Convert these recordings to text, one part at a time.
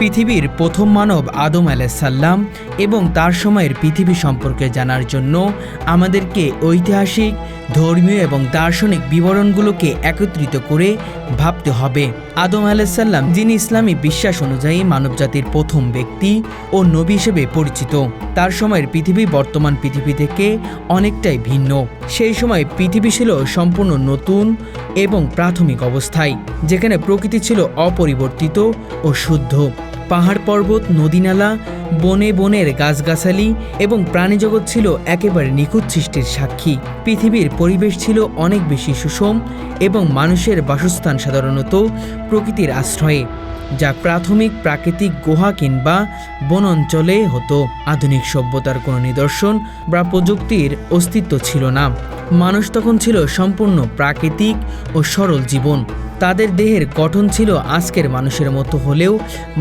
পৃথিবীর প্রথম মানব আদম আলাইসাল্লাম এবং তার সময়ের পৃথিবী সম্পর্কে জানার জন্য আমাদেরকে ঐতিহাসিক, ধর্মীয় এবং দার্শনিক বিবরণগুলোকে একত্রিত করে ভাবতে হবে। আদম আলাইসাল্লাম, যিনি ইসলামী বিশ্বাস অনুযায়ী মানবজাতির প্রথম ব্যক্তি ও নবী হিসেবে পরিচিত, তার সময়ের পৃথিবী বর্তমান পৃথিবী থেকে অনেকটাই ভিন্ন। সেই সময় পৃথিবী ছিল সম্পূর্ণ নতুন এবং প্রাথমিক অবস্থায়, যেখানে প্রকৃতি ছিল অপরিবর্তিত ও শুদ্ধ। পাহাড় পর্বত, নদীনালা, বনে বনের গাছগাছালি এবং প্রাণীজগৎ ছিল একেবারে নিখুঁত সৃষ্টির সাক্ষী। পৃথিবীর পরিবেশ ছিল অনেক বেশি সুষম এবং মানুষের বাসস্থান সাধারণত প্রকৃতির আশ্রয়ে, যা প্রাথমিক প্রাকৃতিক গুহা কিংবা বন অঞ্চলে হতো। আধুনিক সভ্যতার কোনো নিদর্শন বা প্রযুক্তির অস্তিত্ব ছিল না। মানুষ তখন ছিল সম্পূর্ণ প্রাকৃতিক ও সরল জীবন। তাদের দেহের গঠন ছিল আজকের মানুষের মতো হলেও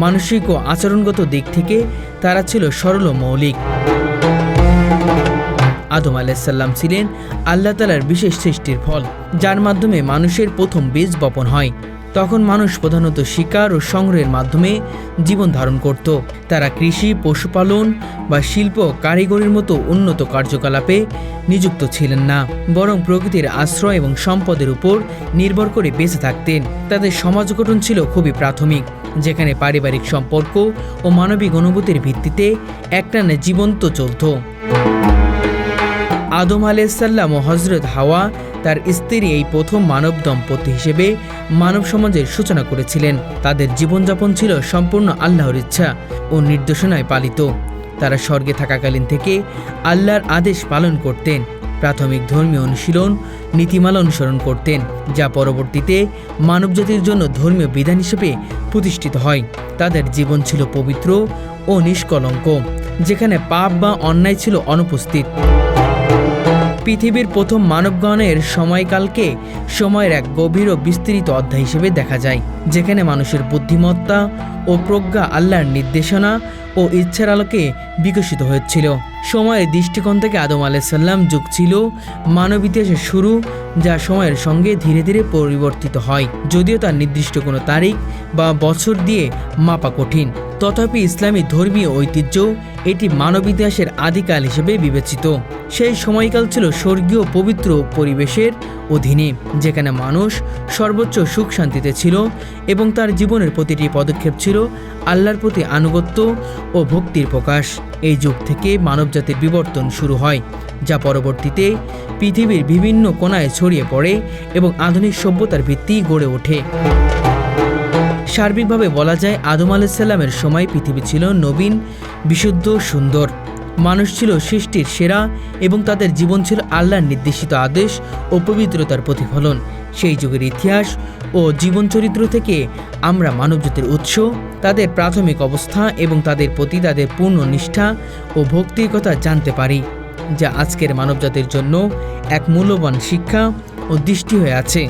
মানসিক ও আচরণগত দিক থেকে তারা ছিল সরল ও মৌলিক। আদম আলাইসাল্লাম ছিলেন আল্লাহ তাআলার বিশেষ সৃষ্টির ফল, যার মাধ্যমে মানুষের প্রথম বীজ বপন হয়। তখন মানুষ প্রধানত শিকার ও সংগ্রহের মাধ্যমে জীবন ধারণ করত। তারা কৃষি, পশুপালন বা শিল্প কারিগরির মতো উন্নত কার্যকলাপে নিযুক্ত ছিলেন না, বরং প্রকৃতির আশ্রয় এবং সম্পদের উপর নির্ভর করে বেঁচে থাকতেন। তাদের সমাজ গঠন ছিল খুবই প্রাথমিক, যেখানে পারিবারিক সম্পর্ক ও মানবিক অনুভূতির ভিত্তিতে একটানা জীবন্ত চলত। আদম আলাইসাল্লাম ও হজরত হাওয়া তার স্ত্রী এই প্রথম মানব দম্পতি হিসেবে মানব সমাজের সূচনা করেছিলেন। তাদের জীবনযাপন ছিল সম্পূর্ণ আল্লাহর ইচ্ছা ও নির্দেশনায় পালিত। তারা স্বর্গে থাকাকালীন থেকে আল্লাহর আদেশ পালন করতেন, প্রাথমিক ধর্মীয় অনুশীলন, নীতিমালা অনুসরণ করতেন, যা পরবর্তীতে মানবজাতির জন্য ধর্মীয় বিধান হিসেবে প্রতিষ্ঠিত হয়। তাদের জীবন ছিল পবিত্র ও নিষ্কলঙ্ক, যেখানে পাপ বা অন্যায় ছিল অনুপস্থিত। পৃথিবীর প্রথম মানবগণের সময়কালকে সময়ের এক গভীর ও বিস্তৃত অধ্যায় হিসেবে দেখা যায়, যেখানে মানুষের বুদ্ধিমত্তা ও প্রজ্ঞা আল্লাহর নির্দেশনা ও ইচ্ছার আলোকে বিকশিত হয়েছিল। সময়ের দৃষ্টিকোণ থেকে আদম আলাইসাল্লাম যুগ ছিল মানব ইতিহাসের শুরু, যা সময়ের সঙ্গে ধীরে ধীরে পরিবর্তিত হয়, যদিও তার নির্দিষ্ট কোনো তারিখ বা বছর দিয়ে মাপা কঠিন। তথাপি ইসলামী ধর্মীয় ঐতিহ্য এটি মানব ইতিহাসের আদিকাল হিসেবে বিবেচিত। সেই সময়কাল ছিল স্বর্গীয় পবিত্র পরিবেশের অধীনে, যেখানে মানুষ সর্বোচ্চ সুখ শান্তিতে ছিল এবং তার জীবনের প্রতিটি পদক্ষেপ ছিল আল্লাহর প্রতি আনুগত্য ও ভক্তির প্রকাশ। এই যুগ থেকে মানবজাতির বিবর্তন শুরু হয়, যা পরবর্তীতে পৃথিবীর বিভিন্ন কোণায় ছড়িয়ে পড়ে এবং আধুনিক সভ্যতার ভিত্তি গড়ে ওঠে। সার্বিকভাবে বলা যায়, আদম আলাইসাল্লামের সময় পৃথিবী ছিল নবীন, বিশুদ্ধ, সুন্দর। মানুষ ছিল সৃষ্টির সেরা এবং তাদের জীবন ছিল আল্লাহর নির্দেশিত আদেশ ও পবিত্রতার প্রতিফলন। সেই যুগের ইতিহাস ও জীবন চরিত্র থেকে আমরা মানবজাতির উৎস, তাদের প্রাথমিক অবস্থা এবং তাদের প্রতি তাদের পূর্ণ নিষ্ঠা ও ভক্তির কথা জানতে পারি, যা আজকের মানবজাতির জন্য এক মূল্যবান শিক্ষা ও দৃষ্টি হয়ে আছে।